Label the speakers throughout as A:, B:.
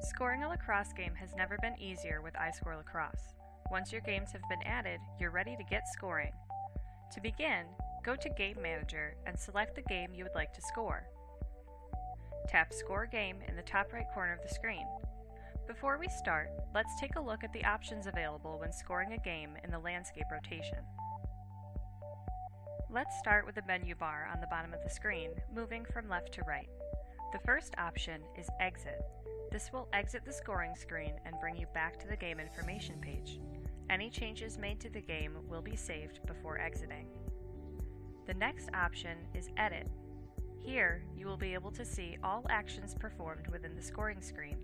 A: Scoring a lacrosse game has never been easier with iScore Lacrosse. Once your games have been added, you're ready to get scoring. To begin, go to Game Manager and select the game you would like to score. Tap Score Game in the top right corner of the screen. Before we start, let's take a look at the options available when scoring a game in the landscape rotation. Let's start with the menu bar on the bottom of the screen, moving from left to right. The first option is Exit. This will exit the scoring screen and bring you back to the game information page. Any changes made to the game will be saved before exiting. The next option is Edit. Here, you will be able to see all actions performed within the scoring screen.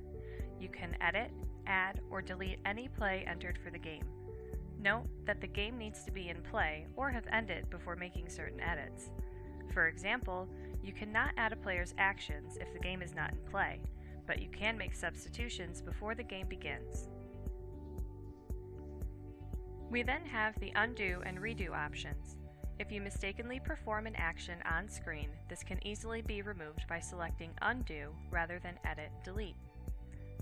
A: You can edit, add, or delete any play entered for the game. Note that the game needs to be in play or have ended before making certain edits. For example, you cannot add a player's actions if the game is not in play, but you can make substitutions before the game begins. We then have the Undo and Redo options. If you mistakenly perform an action on screen, this can easily be removed by selecting Undo rather than Edit Delete.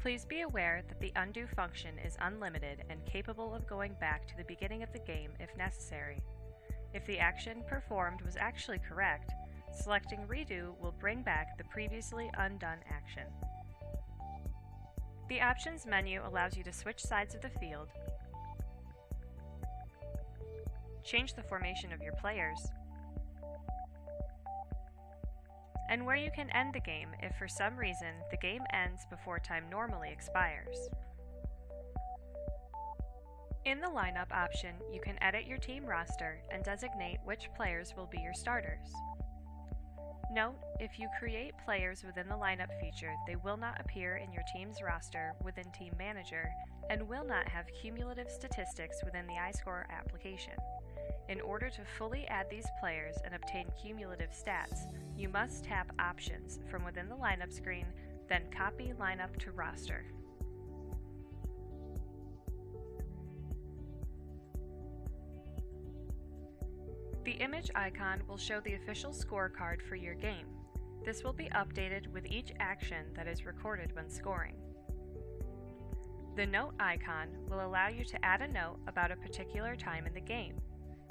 A: Please be aware that the Undo function is unlimited and capable of going back to the beginning of the game if necessary. If the action performed was actually correct, selecting Redo will bring back the previously undone action. The Options menu allows you to switch sides of the field, change the formation of your players, and where you can end the game if for some reason the game ends before time normally expires. In the Lineup option, you can edit your team roster and designate which players will be your starters. Note, if you create players within the Lineup feature, they will not appear in your team's roster within Team Manager and will not have cumulative statistics within the iScore application. In order to fully add these players and obtain cumulative stats, you must tap Options from within the Lineup screen, then copy Lineup to Roster. The image icon will show the official scorecard for your game. This will be updated with each action that is recorded when scoring. The note icon will allow you to add a note about a particular time in the game.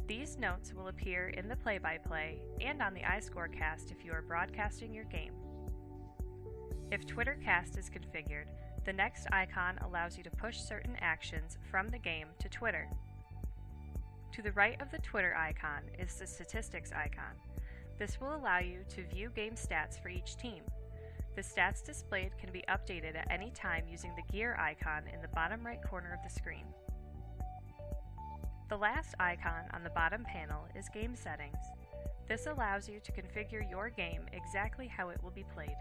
A: These notes will appear in the play-by-play and on the iScore cast if you are broadcasting your game. If Twitter cast is configured, the next icon allows you to push certain actions from the game to Twitter. To the right of the Twitter icon is the Statistics icon. This will allow you to view game stats for each team. The stats displayed can be updated at any time using the gear icon in the bottom right corner of the screen. The last icon on the bottom panel is Game Settings. This allows you to configure your game exactly how it will be played.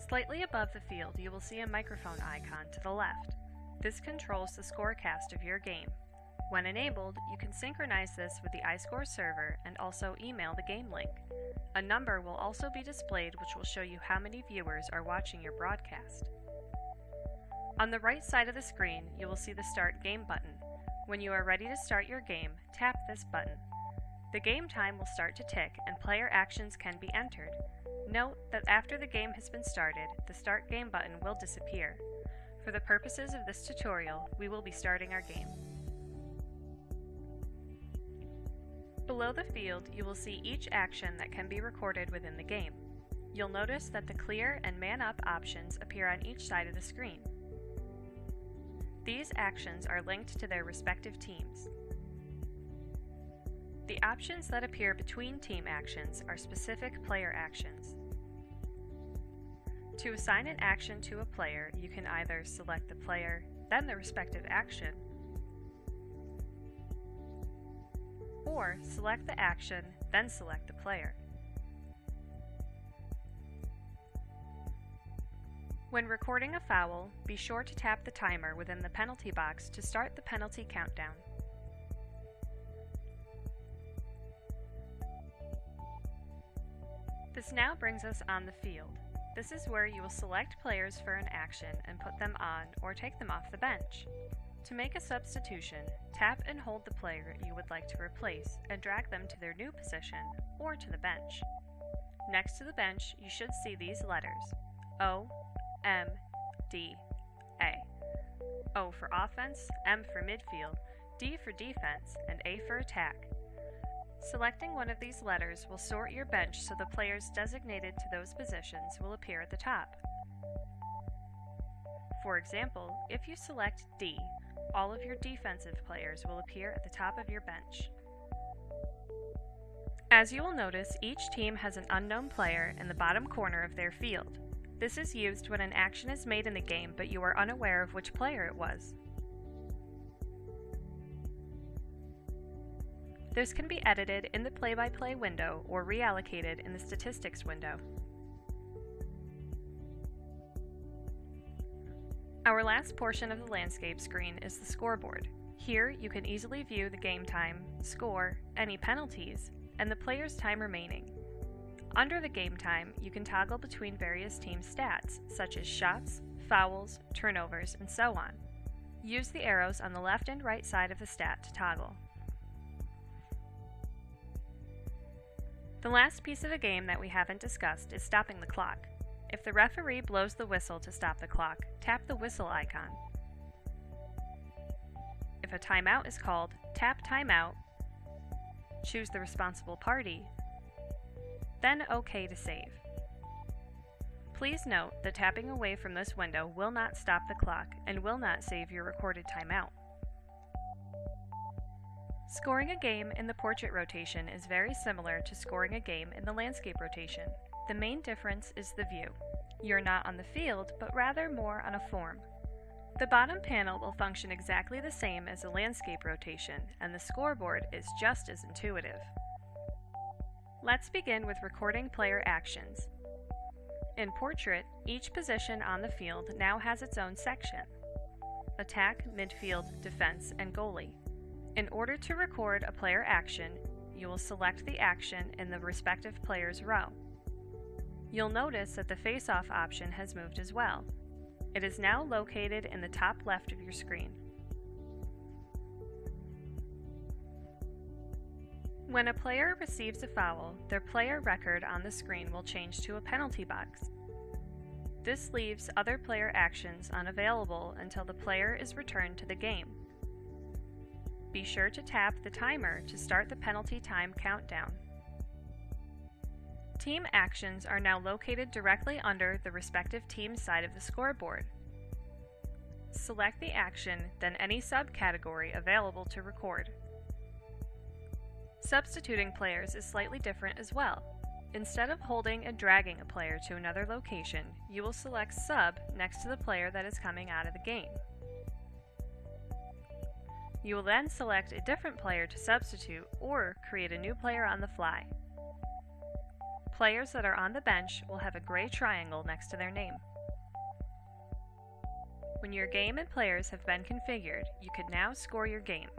A: Slightly above the field, you will see a microphone icon to the left. This controls the scorecast of your game. When enabled, you can synchronize this with the iScore server and also email the game link. A number will also be displayed which will show you how many viewers are watching your broadcast. On the right side of the screen, you will see the Start Game button. When you are ready to start your game, tap this button. The game time will start to tick and player actions can be entered. Note that after the game has been started, the Start Game button will disappear. For the purposes of this tutorial, we will be starting our game. Below the field, you will see each action that can be recorded within the game. You'll notice that the Clear and Man Up options appear on each side of the screen. These actions are linked to their respective teams. The options that appear between team actions are specific player actions. To assign an action to a player, you can either select the player, then the respective action, or select the action, then select the player. When recording a foul, be sure to tap the timer within the penalty box to start the penalty countdown. This now brings us on the field. This is where you will select players for an action and put them on or take them off the bench. To make a substitution, tap and hold the player you would like to replace and drag them to their new position or to the bench. Next to the bench, you should see these letters: O, M, D, A. O for offense, M for midfield, D for defense, and A for attack. Selecting one of these letters will sort your bench so the players designated to those positions will appear at the top. For example, if you select D, all of your defensive players will appear at the top of your bench. As you will notice, each team has an unknown player in the bottom corner of their field. This is used when an action is made in the game but you are unaware of which player it was. This can be edited in the play-by-play window or reallocated in the statistics window. Our last portion of the landscape screen is the scoreboard. Here you can easily view the game time, score, any penalties, and the player's time remaining. Under the game time, you can toggle between various team stats, such as shots, fouls, turnovers, and so on. Use the arrows on the left and right side of the stat to toggle. The last piece of the game that we haven't discussed is stopping the clock. If the referee blows the whistle to stop the clock, tap the whistle icon. If a timeout is called, tap Timeout, choose the responsible party, then OK to save. Please note that tapping away from this window will not stop the clock and will not save your recorded timeout. Scoring a game in the portrait rotation is very similar to scoring a game in the landscape rotation. The main difference is the view. You're not on the field, but rather more on a form. The bottom panel will function exactly the same as a landscape rotation, and the scoreboard is just as intuitive. Let's begin with recording player actions. In Portrait, each position on the field now has its own section: attack, midfield, defense, and goalie. In order to record a player action, you will select the action in the respective player's row. You'll notice that the face-off option has moved as well. It is now located in the top left of your screen. When a player receives a foul, their player record on the screen will change to a penalty box. This leaves other player actions unavailable until the player is returned to the game. Be sure to tap the timer to start the penalty time countdown. Team actions are now located directly under the respective team's side of the scoreboard. Select the action, then any subcategory available to record. Substituting players is slightly different as well. Instead of holding and dragging a player to another location, you will select Sub next to the player that is coming out of the game. You will then select a different player to substitute or create a new player on the fly. Players that are on the bench will have a gray triangle next to their name. When your game and players have been configured, you can now score your game.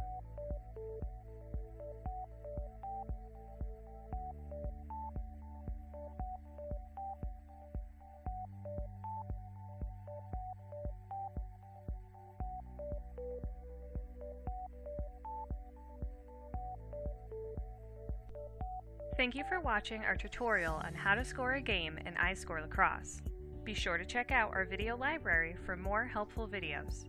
A: Thank you for watching our tutorial on how to score a game in iScore Lacrosse. Be sure to check out our video library for more helpful videos.